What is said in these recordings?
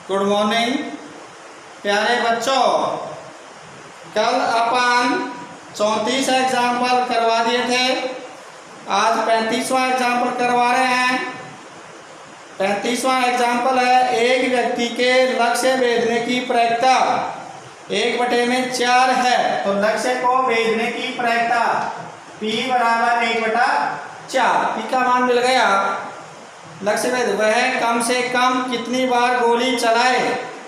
Good morning प्यारे बच्चों, कल अपन 34 एग्जाम्पल करवा दिए थे। आज 35वां एग्जाम्पल करवा रहे हैं। 35वां एग्जाम्पल है एक व्यक्ति के लक्ष्य भेजने की प्रायिकता 1/4 है। तो लक्ष्य को भेजने की प्रायिकता P बराबर 1/4। P का मान मिल गया। लक्ष्य भेज वह कम से कम कितनी बार गोली चलाए।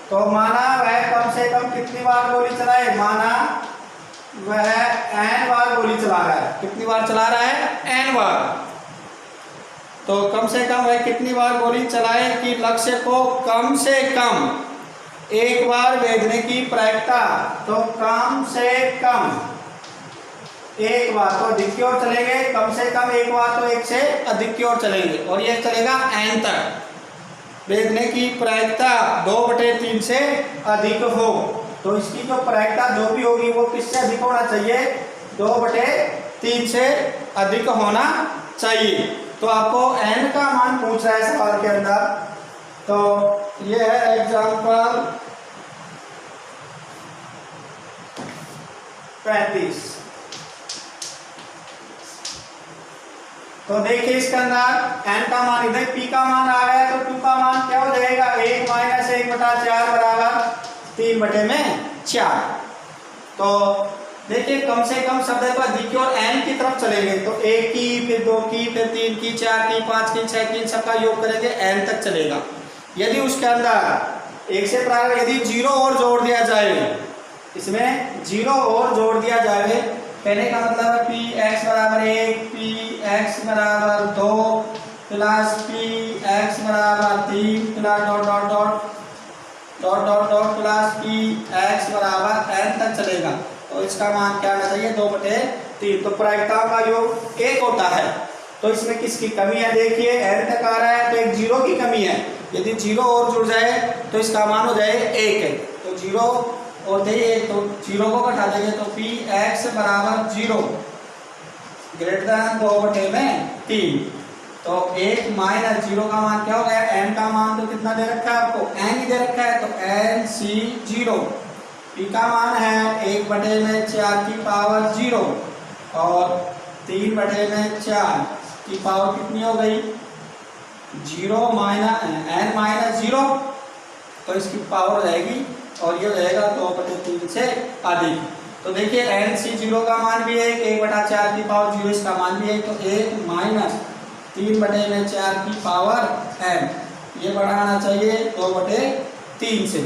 तो माना वह कम से कम कितनी बार गोली चलाए, माना वह n बार गोली चला रहा है। कितनी बार चला रहा है? n बार। तो कम से कम वह कितनी बार गोली चलाए कि लक्ष्य को कम से कम एक बार भेजने की प्रायिकता। तो कम से कम एक बार तो अधिक की ओर चलेंगे, कम से कम एक बार तो एक से अधिक की ओर चलेंगे और यह चलेगा n तक। भेजने की प्रायिकता 2/3 से अधिक हो। तो इसकी जो प्रायिकता जो भी होगी वो किससे अधिक होना चाहिए? 2/3 से अधिक होना चाहिए। तो आपको n का मान पूछ रहा है सवाल के अंदर। तो ये है एग्जाम्पल 35। तो देखिए इसके अंदर n का मान, इधर p का मान आ गया तो q का मान क्या हो जाएगा? 1 - 1/4 बराबर 3/4। तो देखिए कम से कम शब्द पर अधिक की और n की तरफ चलेंगे तो 1 की, फिर 2 की, फिर 3 की, 4 की, 5 की, 6 की, सबका योग करेंगे n तक चलेगा। यदि उसके अंदर 1 से प्रारंभ यदि 0 और जोड़ दिया जाए, इसमें 0 और जोड़ दिया जाए, कहने का मतलब है px बराबर 1, px बराबर 2 प्लस px बराबर 3 प्लस डॉट प्लस px बराबर n तक चलेगा। तो इसका मान क्या आना चाहिए? 2/3। तो प्रायिकताओं का योग 1 होता है। तो इसमें किसकी कमी है? देखिए n तक आ रहा है तो एक 0 की कमी है। यदि 0 और जुड़ जाए तो इसका मान हो जाए 1। तो 0 और देखिए तो 0 को घटा देंगे तो px बराबर 0 ग्रेटर देन 2/3। तो 1 - 0 का मान क्या हो गया? n का मान तो कितना दे रखा है आपको? n ही दे रखा है। तो nc0। p का मान है 1/4 की पावर 0 और 3/4 की पावर कितनी हो गई? 0 n - 0। तो इसकी पावर रहेगी और ये रहेगा 2/3 से अधिक। तो देखिए nc0 का मान भी है 1/4 की पावर 0, इसका मान भी है। तो 1 - 3/4 की पावर n, ये बढ़ाना चाहिए 2/3 से।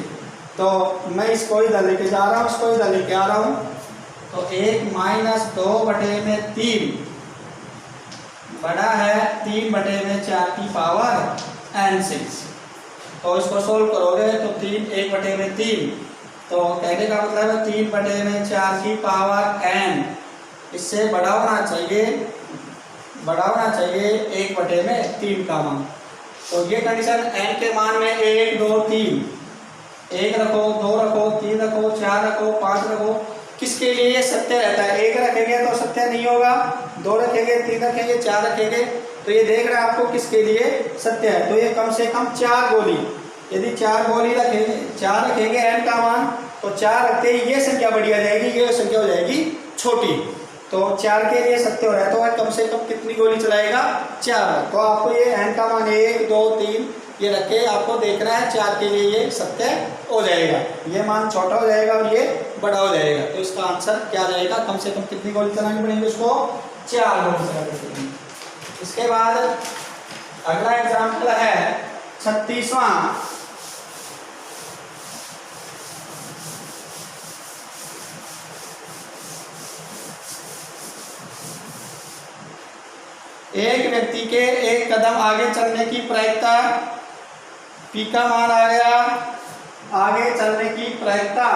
तो मैं इसको इधर लेके जा रहा हूँ, इसको इधर लेके आ रहा हूँ। तो 1 - 2/3 बड़ा है 3/4 की पावर n6। तो इसको सोल्व करोगे तो 1/3। तो कहने का मतलब है 3/4 की पावर n, इससे बड़ा होना चाहिए 1/3 का मान। तो ये कंडीशन n के मान में 1 2 3, 1 रखो, 2 रखो, 3 रखो, 4 रखो, 5 रखो, किसके लिए ये सत्य रहता है? 1 रखेंगे तो सत्य नहीं होगा, 2 रखेंगे, 3 रखेंगे, 4 रखेंगे, तो ये देख रहे हैं आपको किसके लिए सत्य है। तो ये कम से कम 4 गोली, यदि 4 गोली रखेंगे, 4 रखेंगे n का मान, तो 4 रखते ही ये संख्या बड़ी आ जाएगी, ये संख्या हो जाएगी छोटी। तो 4 के लिए सत्य हो रहा है तो वह कम से कम कितनी गोली चलाएगा? 4। तो आपको ये n का मान 1 2 3 ये रखे, आपको देखना है 4 के लिए ये सत्य हो जाएगा, ये मान छोटा हो जाएगा और ये बड़ा हो जाएगा। तो इसका आंसर क्या रहेगा? कम से कम कितनी गोली चलानी पड़ेगी उसको? 4 गोली चलानी पड़ेगी। इसके बाद अगला एग्जाम्पल है 36वां। एक व्यक्ति के एक कदम आगे चलने की प्रायिकता, p का मान आ गया, आगे चलने की प्रायिकता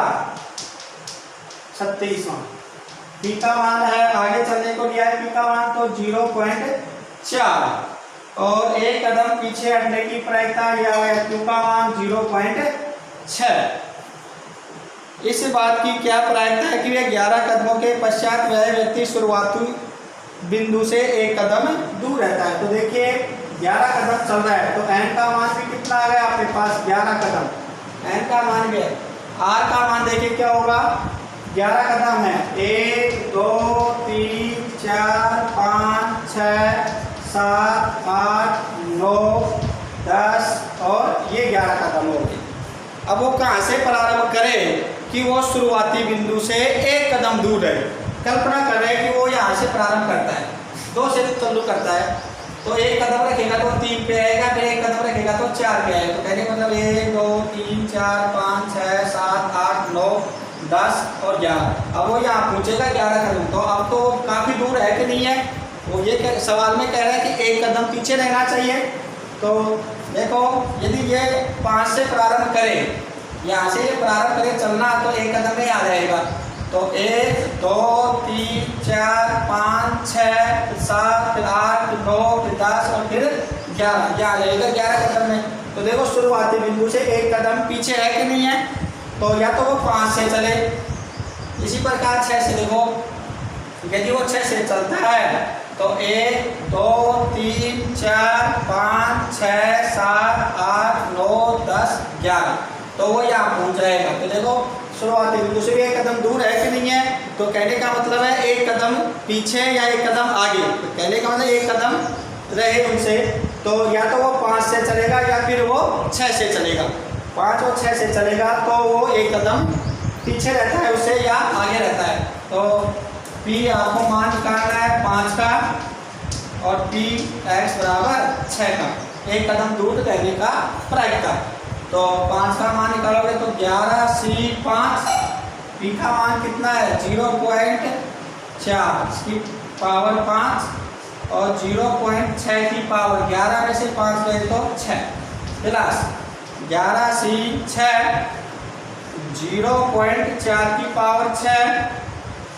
36वां। p का मान है, आगे चलने को दिया है p का मान तो 0.4 और एक कदम पीछे हटने की प्रायिकता यह है q का मान 0.6। इस बात की क्या प्रायिकता है कि वह 11 कदमों के पश्चात वह व्यक्ति शुरुआती बिंदु से एक कदम दूर रहता है। तो देखिए 11 कदम चल रहा है, तो n का मान भी कितना आ गया आपके पास 11 कदम, n का मान भी है। r का मान देखिए क्या होगा, 11 कदम है, 1 2 3 4 5 6 7 8 9 10 और ये 11 कदम हो गए। अब वो कहाँ से प्रारंभ करे कि वो शुरुआती बिंदु से एक कदम दूर रहे। कल्पना कर रहे हैं कि वो यहाँ से प्रारंभ करता है, 2 से चालू करता है, तो एक कदम रखेगा तो 3 पे आएगा, फिर एक कदम रखेगा तो 4 पे आएगा। तो कहने का मतलब 1 2 3 4 5 6 7 8 9 10 और 11। अब वो यहाँ पूछेगा 11 कदम, तो अब तो काफ़ी दूर है कि नहीं है, वो ये सवाल में कह रहा है कि एक कदम पीछे रहना चाहिए। तो देखो यदि ये 5 से प्रारंभ करे, यहाँ से ये प्रारंभ करे चलना, तो एक कदम में आ जाएगा। तो 1 2 3 4 5 6 7 फिर 8 फिर 9 फिर 10 और फिर 11, यहाँ आ जाएगा 11 कदम में। तो देखो शुरुआती बिंदु से एक कदम पीछे है कि नहीं है, तो या तो वो 5 से चले, इसी प्रकार 6 से देखो, यदि वो 6 से चलता है तो 1 2 3 4 5 6 7 8 9 10 11, तो वो यहाँ पहुँच जाएगा। तो देखो शुरुआती बिंदु से भी एक कदम दूर है कि नहीं है, तो कहने का मतलब है एक कदम पीछे या एक कदम आगे। तो कहने का मतलब एक कदम रहे उनसे, तो या तो वो 5 से चलेगा या फिर वो 6 से चलेगा। 5 और 6 से चलेगा तो वो एक कदम पीछे रहता है उससे या आगे रहता है। तो P आपको मान निकालना है 5 का और P x बराबर 6 का, एक कदम दूर रहने का प्रायिकता। तो 5 का मान निकालोगे तो 11C5, P का मान कितना है 0.4, इसकी पावर 5 और 0.6 की पावर 11 में से 5 गए तो 6 प्लस 11C6 0.4 की पावर 6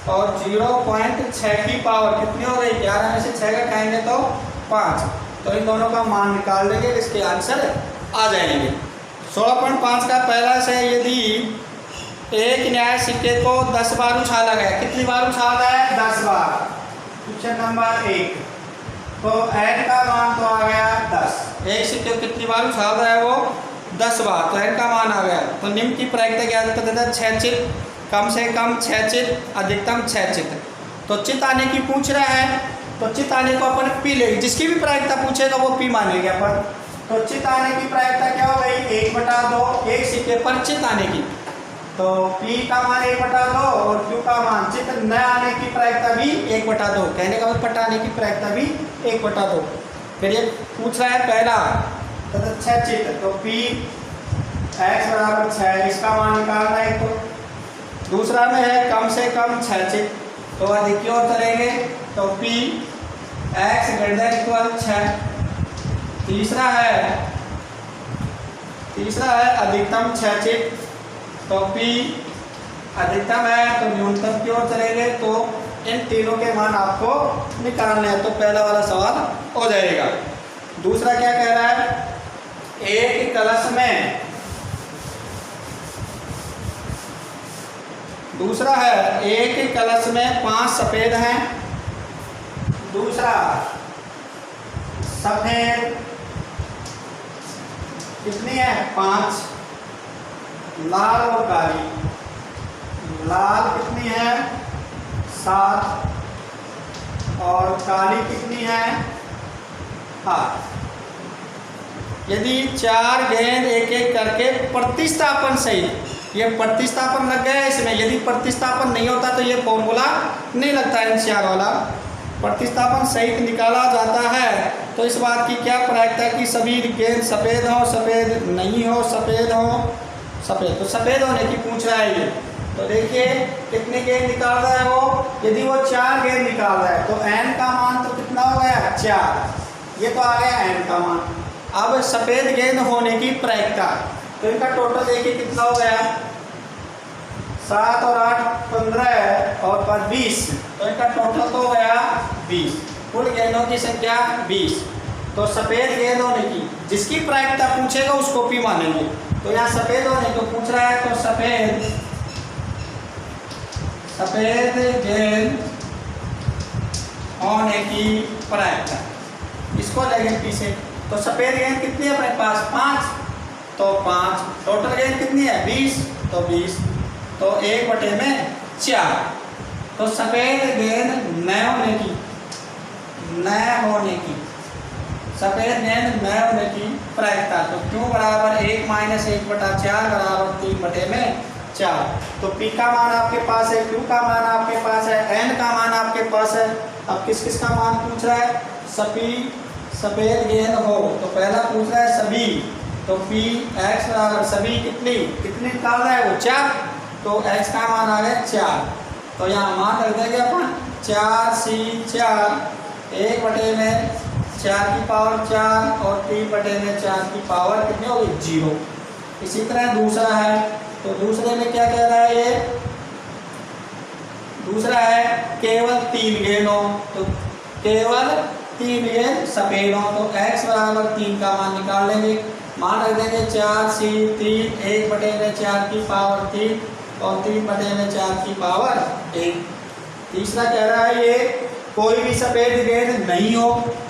और 0.6 की पावर कितनी हो गई, 11 में से 6 घटाएंगे तो 5। तो इन दोनों का मान निकाल देंगे, इसके आंसर आ जाएंगे। 16.5 का पहला से यदि एक न्याय सिक्के को 10 बार उछाला गया, कितनी बार उछाला है 10 बार, क्वेश्चन नंबर 1। तो n का मान तो आ गया 10, एक सिक्के को कितनी बार उछाल रहा है वो 10 बार, तो n का मान आ गया। तो निम्न की प्रायिकता क्या देता है 6 चित, कम से कम 6 चित, अधिकतम 6 चित। तो चित आने की पूछ रहा है, तो चित आने को अपन P लेंगे, जिसकी भी प्रायिकता पूछेगा वो P मानेंगे अपन। तो चित आने की प्रायिकता क्या हो गई 1/2, एक सिक्के पर चित आने की। तो P का मान 1/2 और Q का मान चित न आने की प्रायिकता भी 1/2, कहने का मतलब पटाने की प्रायिकता भी 1/2। फिर ये पूछ रहा है पहला तो 6 चित, तो P x बराबर 6, इसका मान निकालना है। तो दूसरा में है कम से कम 6 चित, तो अधिक की ओर चलेंगे तो P x > 6। तीसरा है अधिकतम 6 चित, तो P अधिकतम है तो न्यूनतम की ओर चलेंगे। तो इन तीनों के मान आपको निकालने हैं, तो पहला वाला सवाल हो जाएगा। दूसरा क्या कह रहा है, एक कलश में, दूसरा है एक कलश में 5 सफेद हैं, दूसरा सफेद कितनी है 5, लाल और काली, लाल कितनी है 7 और काली कितनी है 8। यदि 4 गेंद एक एक करके प्रतिस्थापन सहित, ये प्रतिस्थापन लग गया इसमें, यदि प्रतिस्थापन नहीं होता तो ये फॉर्मूला नहीं लगता एनसीआर वाला, प्रतिस्थापन सहित निकाला जाता है। तो इस बात की क्या प्रायिकता कि सभी गेंद सफ़ेद हो, सफ़ेद नहीं हो, सफ़ेद हो, सफ़ेद, तो सफ़ेद होने की पूछ रहा है ये। तो देखिए कितने गेंद निकाल रहा है वो, यदि वो 4 गेंद निकाल रहा है तो n का मान तो कितना हो गया 4, ये तो आ गया n का मान। अब सफ़ेद गेंद होने की प्रायिकता, तो इनका टोटल देखिए कितना हो गया 7 और 8 15 और 5 20, तो इनका टोटल तो हो गया 20, कुल गेंदों की संख्या 20। तो सफ़ेद गेंद होने की जिसकी प्रायिकता पूछेगा उसको P मानेंगे। तो यहाँ सफ़ेद होने को पूछ रहा है, तो सफ़ेद सफेद गेंद होने की प्रायिकता, इसको लेंगे पीछे। तो सफेद गेंद कितनी है अपने पास? 5, तो 5। टोटल गेंद कितनी है? 20, तो 20, तो 1/4। तो सफेद गेंद न होने की, सफेद गेंद न होने की प्रायिकता, तो क्यू बराबर 1 - 1/4 बराबर 3/4। तो पी का मान आपके पास है, क्यू का मान आपके पास है, एन का मान आपके पास है। अब किस किस का मान पूछ रहा है? सभी सफेद गेंद हो, तो पहला पूछ रहा है सभी, तो पी एक्स बराबर सभी कितनी निकाल रहा है वो? 4, तो एक्स का मान आ गया 4। तो यहाँ मान रख देंगे अपन 4C4, 1/4 और 3/4 की पावर कितनी होगी? 0। इसी तरह दूसरा है, तो दूसरे में क्या कह रहा है ये? दूसरा है केवल 3 गेंद हो, तो केवल 3 गेंद सफेद हो, तो x बराबर 3 का मान निकाल लेंगे। मान रख देंगे 4C3, 1/4 की पावर 3 और 3/4 की पावर 1। तीसरा कह रहा है ये कोई भी सफेद गेंद नहीं हो,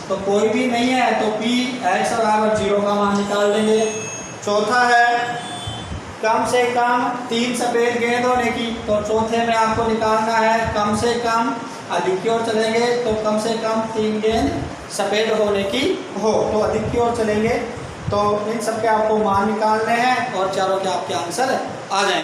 तो कोई भी नहीं है तो p x बराबर 0 का मान निकाल लेंगे। चौथा है कम से कम 3 सफेद गेंद होने की, तो चौथे में आपको निकालना है कम से कम, अधिक की ओर चलेंगे तो कम से कम 3 गेंद सफेद होने की हो, तो अधिक की ओर चलेंगे। तो इन सब के आपको मान निकालने हैं और चारों के आपके आंसर आ जाएंगे।